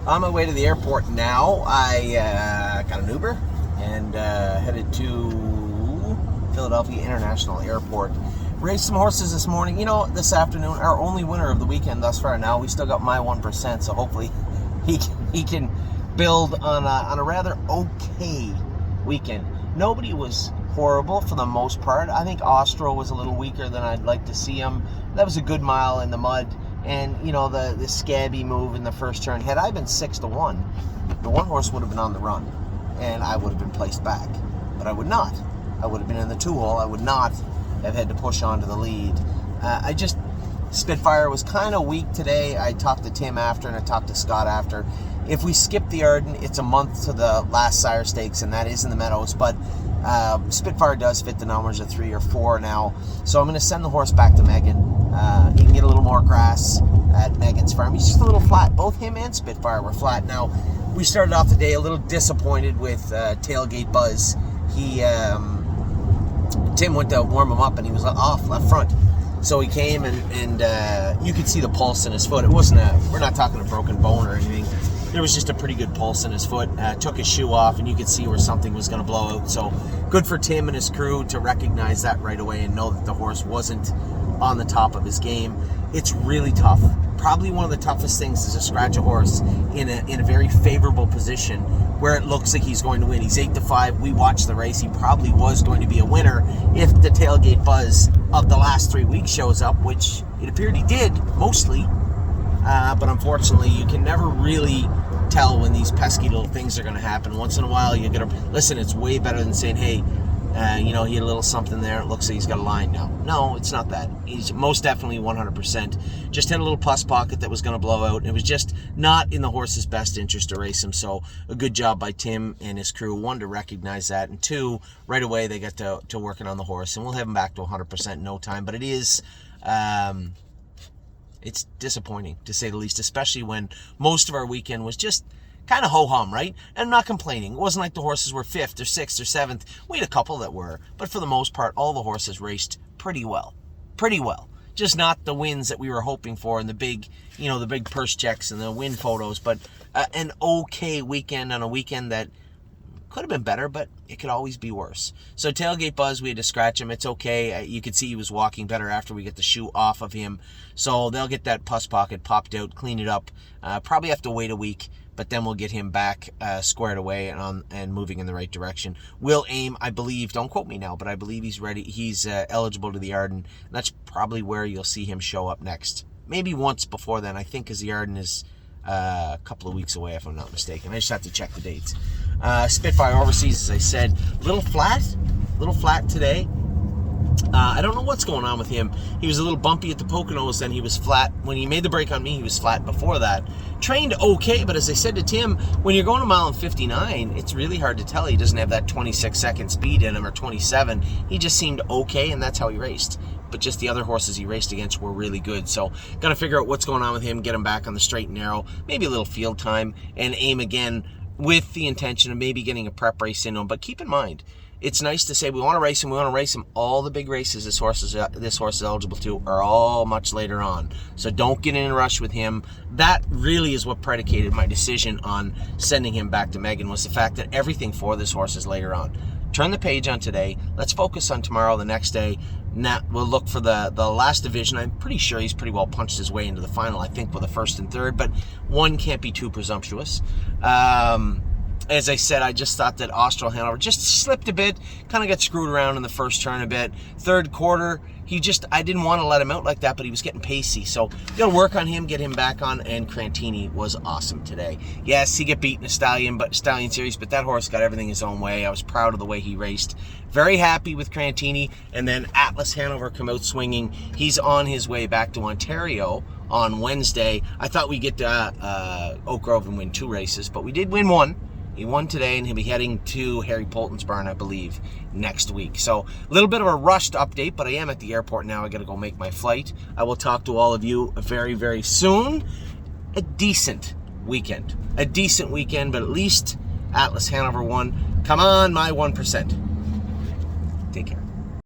On my way to the airport now. I got an Uber and headed to Philadelphia International Airport. Raced some horses this morning. You know, this afternoon, our only winner of the weekend thus far. Now we still got my 1%, so hopefully he can build on a rather okay weekend. Nobody was horrible for the most part. I think Ostro was a little weaker than I'd like to see him. That was a good mile in the mud. And, you know, the scabby move in the first turn. Had I been 6-1, the one horse would have been on the run. And I would have been placed back. But I would not. I would have been in the 2-hole. I would not have had to push on to the lead. Spitfire was kind of weak today. I talked to Tim after and I talked to Scott after. If we skip the Arden, it's a month to the last Sire Stakes, and that is in the Meadows. But Spitfire does fit the numbers of 3 or 4 now. So I'm going to send the horse back to Megan. He can get a little more grass at Megan's farm. He's just a little flat. Both him and Spitfire were flat. Now, we started off the day a little disappointed with Tailgate Buzz. Tim went to warm him up, and he was off left front. So he came, and you could see the pulse in his foot. It wasn't we're not talking a broken bone or anything. There was just a pretty good pulse in his foot. Took his shoe off, and you could see where something was going to blow out. So good for Tim and his crew to recognize that right away and know that the horse wasn't on the top of his game. It's really tough. Probably one of the toughest things is to scratch a horse in a very favorable position where it looks like he's going to win. He's 8-5. We watched the race. He probably was going to be a winner if the Tailgate Buzz of the last 3 weeks shows up, which it appeared he did mostly. But unfortunately, you can never really tell when these pesky little things are going to happen. Once in a while, you're going to listen. It's way better than saying, "Hey, he had a little something there. It looks like he's got a line now." No, it's not that. He's most definitely 100%. Just had a little pus pocket that was going to blow out. It was just not in the horse's best interest to race him. So a good job by Tim and his crew. 1, to recognize that, and 2, right away they got to working on the horse, and we'll have him back to 100% in no time. But it is. It's disappointing, to say the least, especially when most of our weekend was just kind of ho-hum, right? And I'm not complaining. It wasn't like the horses were 5th or 6th or 7th. We had a couple that were. But for the most part, all the horses raced pretty well. Pretty well. Just not the wins that we were hoping for and the big purse checks and the win photos. But an okay weekend on a weekend that could have been better, but it could always be worse. So Tailgate Buzz, we had to scratch him. It's okay. You could see he was walking better after we get the shoe off of him. So they'll get that pus pocket popped out, clean it up. Probably have to wait a week, but then we'll get him back squared away and moving in the right direction. We'll aim, I believe, don't quote me now, but I believe he's ready. He's eligible to the Arden. That's probably where you'll see him show up next. Maybe once before then, I think, because the Arden is a couple of weeks away, if I'm not mistaken. I just have to check the dates. Spitfire Overseas, as I said, little flat today. I don't know what's going on with him. He was a little bumpy at the Poconos, then he was flat. When he made the break on me, he was flat before that. Trained okay, but as I said to Tim, when you're going a mile and 59, it's really hard to tell. He doesn't have that 26-second speed in him, or 27. He just seemed okay, and that's how he raced. But just the other horses he raced against were really good. So got to figure out what's going on with him, get him back on the straight and narrow, maybe a little field time, and aim again with the intention of maybe getting a prep race in him. But keep in mind, it's nice to say we want to race him. All the big races this horse is eligible to are all much later on. So don't get in a rush with him. That really is what predicated my decision on sending him back to Megan, was the fact that everything for this horse is later on. Turn the page on today. Let's focus on tomorrow, the next day. Now we'll look for the last division. I'm pretty sure he's pretty well punched his way into the final, I think, with the 1st and 3rd, but one can't be too presumptuous. As I said, I just thought that Austral Hanover just slipped a bit, kind of got screwed around in the first turn a bit. 3rd quarter, I didn't want to let him out like that, but he was getting pacey. So got to work on him, get him back on, and Crantini was awesome today. Yes, he got beat in a Stallion Series, but that horse got everything his own way. I was proud of the way he raced. Very happy with Crantini. And then Atlas Hanover come out swinging. He's on his way back to Ontario on Wednesday. I thought we'd get to Oak Grove and win 2 races, but we did win 1. He won today, and he'll be heading to Harry Polton's barn, I believe, next week. So a little bit of a rushed update, but I am at the airport now. I got to go make my flight. I will talk to all of you very, very soon. A decent weekend, but at least Atlas Hanover won. Come on, my 1%.